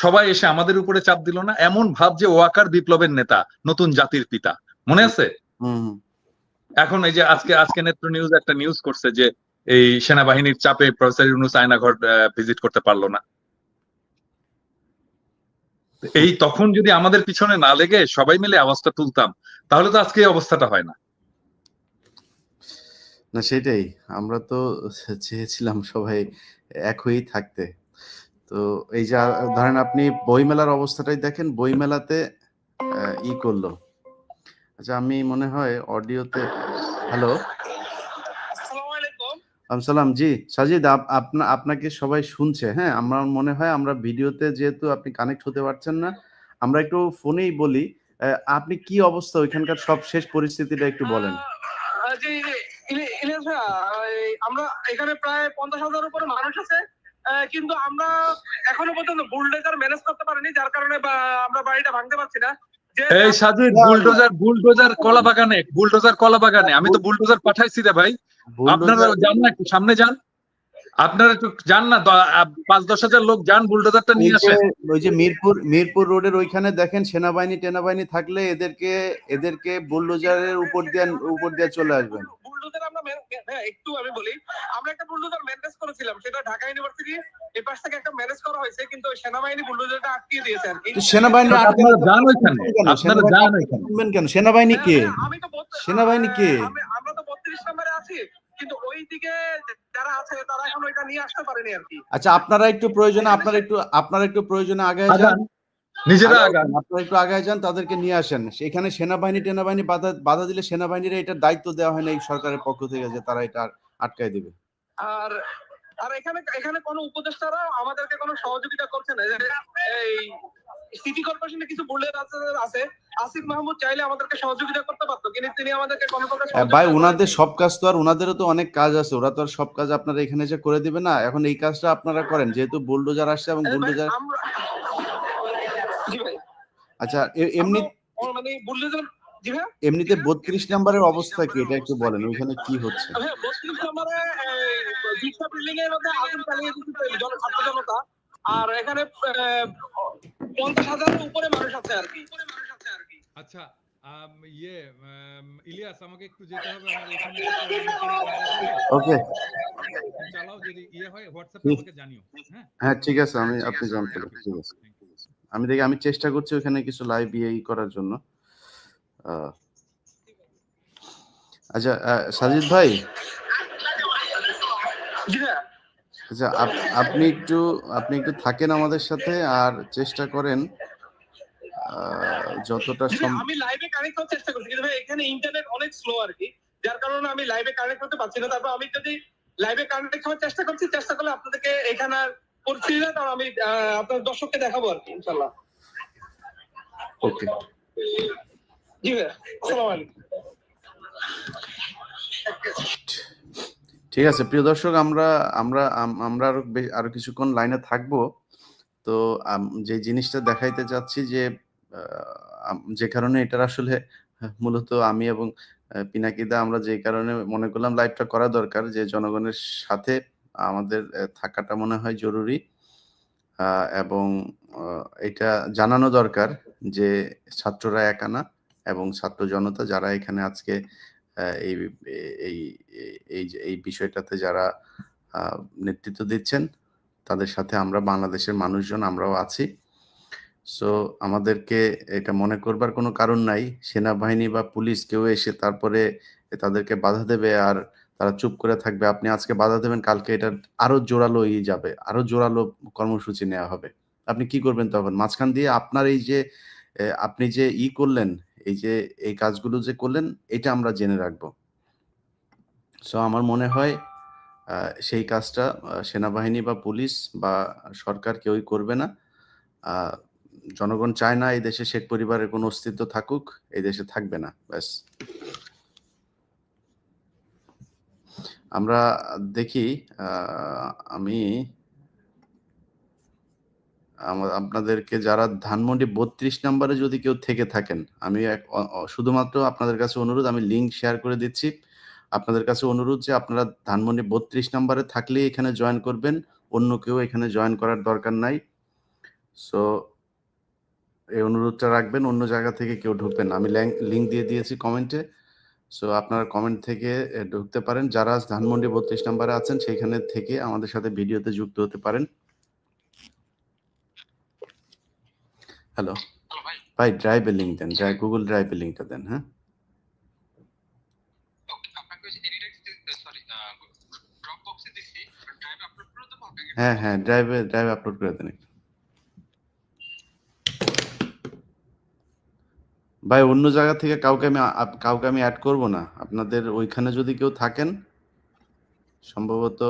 সবাই এসে আমাদের উপরে চাপ দিল না? এমন ভাব যে ওয়াকার বিপ্লবের নেতা, নতুন জাতির পিতা, মনে আছে? এখন এই যে আজকে আজকে নেত্র নিউজ একটা নিউজ করছে যে এই সেনাবাহিনীর চাপে প্রফেসর ইউনূস আয়নাঘর ভিজিট করতে পারলো না। এই তখন যদি আমাদের পিছনে না লেগে সবাই মিলে আওয়াজটা তুলতাম, তাহলে তো আজকে এই অবস্থাটা হয় না। না সেটাই, আমরা তো চেয়েছিলাম সবাই এক হয়েই থাকতে। তো এই যে ধরেন আপনি বইমেলার অবস্থাটাই দেখেন, বইমেলাতে ই করলো। আচ্ছা আমি মনে হয় অডিওতে, হ্যালো সালাম, জি সাজিদ, আপনাকে সবাই শুনছে। হ্যাঁ, আমার মনে হয় আমরা ভিডিওতে যেহেতু আপনি কানেক্ট হতে পারছেন না, আমরা একটু ফোনেই বলি। আপনি কি অবস্থা ওইখানকার সব শেষ পরিস্থিতিটা একটু বলেন। জি ইলিয়াস ভাইয়া, আমরা এখানে প্রায় 50,000 উপরে মানুষ আছে, কিন্তু আমরা এখনো পর্যন্ত বুলডোজার ম্যানেজ করতে পারিনি, যার কারণে আমরা বাড়িটা ভাঙতে পারছি না। এই সাজিদ, বুলডোজার কলা বাগানে, আমি তো বুলডোজার পাঠাইছি রে ভাই। আপনারা যান না, একটু সামনে যান, আপনারা একটু যান না, 5-10 হাজার লোক যান, বুলডোজারটা নিয়ে আসেন। ওই যে মিরপুর রোডের ওইখানে দেখেন সেনাবাহিনী থাকলে এদেরকে বুলডোজারের উপর দিয়ে চলে আসবেন। বুলডোজার আমরা একটু আমি বলি, আমরা একটা বুলডোজার ম্যানেজ করেছিলাম, সেটা ঢাকা ইউনিভার্সিটি এই পাশ থেকে একটা ম্যানেজ করা হয়েছে, কিন্তু সেনাবাহিনী বুলডোজারটা আটকিয়ে দিয়েছে আর কি। সেনাবাহিনী আপনারা যান ওইখানে, আপনারা যান ওইখানে। শুনবেন কেন? সেনাবাহিনী কে? সেনাবাহিনী কে? আমরা তো 32 নম্বরে আছি, কিন্তু ওইদিকে যারা আছে তারা এখন ওইটা নিয়ে আসতে পারেনি আর কি। আচ্ছা আপনারা একটু প্রয়োজনে আগায় যান, নিজেরা আগান, আপনারা একটু আগায় যান, তাদেরকে নিয়ে আসেন। সেখানে সেনাবাহিনী বাধা দিলে সেনাবাহিনীরা এটার দায়িত্ব দেওয়া হয় না এই সরকারের পক্ষ থেকে যে তারা এটা আটকায় দিবে। আর আর এখানে কোনো উপদেষ্টারা আমাদেরকে কোনো সহযোগিতা করছে না। এই সিটি কর্পোরেশনে কিছু বুলডোজার আছে, আসিফ মাহমুদ চাইলে আমাদেরকে সহযোগিতা করতে পারতো, কিন্তু তিনি আমাদেরকে কোনো প্রকার ভাই, ওনাদের সব কাজ তো আর, ওনাদেরও তো অনেক কাজ আছে, ওরা তো আর সব কাজ আপনারা এখানে এসে করে দিবে না। এখন এই কাজটা আপনারা করেন, যেহেতু বুলডোজার আসছে এবং বুলডোজার। আচ্ছা এমনি মানে বুলডোজার এমনিতে 32 নম্বরের অবস্থা কি, এটা একটু বলেন, ওইখানে কি হচ্ছে? 32 নম্বরে বিল্ডিং এর মধ্যে আগুন চালিয়ে দিচ্ছে ছাত্র জনতা, আর এখানে 50,000 উপরে মানুষ আছে আর কি। আচ্ছা ইলিয়াস, আমাকে একটু যেতে হবে, আমার এখানে ওকে, চালাও, যদি হয় হোয়াটসঅ্যাপে আমাকে জানিও। হ্যাঁ ঠিক আছে, আপনি জানতে পারেন, ঠিক আছে। আমি চেষ্টা করছি ওখানে কিছু লাইভ করার জন্য। আচ্ছা সাজিদ ভাই, আচ্ছা আপনি একটু থাকেন আমাদের সাথে আর চেষ্টা করেন যতটা আমি লাইভে কানেক্ট হওয়ার চেষ্টা করছি, কিন্তু এখানে ইন্টারনেট অনেক স্লো আর কি, যার কারণে আমি লাইভে কানেক্ট হতে পারছি না। তারপর আমি যদি লাইভে কানেক্ট হওয়ার চেষ্টা করলে আপনাদেরকে এখানে পরিস্থিতিটা তাও আমি আপনার দর্শককে দেখাবো আর কি, ইনশাআল্লাহ। ওকে, জি ভাই, আসসালামু আলাইকুম। ঠিক আছে প্রিয় দর্শক, আমরা আরো কিছুক্ষণ লাইনে থাকবো। তো যে জিনিসটা দেখাইতে চাচ্ছি যে কারণে এটার আসলে মূলত আমি এবং পিনাকিদা আমরা যে কারণে মনে করলাম লাইভটা করা দরকার, যে জনগণের সাথে আমাদের থাকাটা মনে হয় জরুরি, এবং এটা জানানো দরকার যে ছাত্ররা একা না, এবং ছাত্র জনতা যারা এখানে আজকে এই এই এই বিষয়টাতে যারা নেতৃত্ব দিচ্ছেন, তাদের সাথে আমরা বাংলাদেশের মানুষজন আমরাও আছি। সো আমাদেরকে এটা মনে করবার কোনো কারণ নাই সেনাবাহিনী বা পুলিশ কেউ এসে তারপরে তাদেরকে বাধা দেবে আর তারা চুপ করে থাকবে। আপনি আজকে বাধা দেবেন, কালকে এটা আরো জোরালো যাবে, আরো জোরালো কর্মসূচি নেওয়া হবে। আপনি কি করবেন তখন? মাঝখান দিয়ে আপনার এই যে আপনি যে করলেন, এই কাজগুলো যে করলেন, এটা আমরা জেনে রাখবো। সো আমার মনে হয় সেই কাজটা সেনাবাহিনী বা পুলিশ বা সরকার কেউই করবে না। জনগণ চায় না এই দেশে শেখ পরিবারের কোনো অস্তিত্ব থাকুক, এই দেশে থাকবে না, ব্যাস। আমরা দেখি আমি আপনাদেরকে যারা ধানমন্ডি 32 নম্বরে যদি কেউ থেকে থাকেন, আমি শুধুমাত্র আপনাদের কাছে অনুরোধ, আমি লিঙ্ক শেয়ার করে দিচ্ছি। আপনাদের কাছে অনুরোধ যে আপনারা ধানমন্ডি 32 নম্বরে থাকলেই এখানে জয়েন করবেন, অন্য কেউ এখানে জয়েন করার দরকার নাই। সো এই অনুরোধটা রাখবেন, অন্য জায়গা থেকে কেউ ঢুকবেন না। আমি লিঙ্ক দিয়ে দিয়েছি কমেন্টে। সো আপনারা কমেন্ট থেকে ঢুকতে পারেন। যারা ধানমন্ডি 32 নম্বরে আছেন সেইখানে থেকে আমাদের সাথে ভিডিওতে যুক্ত হতে পারেন। হ্যালো ভাই, ড্রাইভের লিঙ্ক দেন, গুগল ড্রাইভের লিঙ্কটা দেন। হ্যাঁ, হ্যাঁ হ্যাঁ, ড্রাইভে আপলোড করে দেন। ভাই অন্য জায়গা থেকে কাউকে আমি অ্যাড করব না। আপনাদের ওইখানে যদি কেউ থাকেন সম্ভবত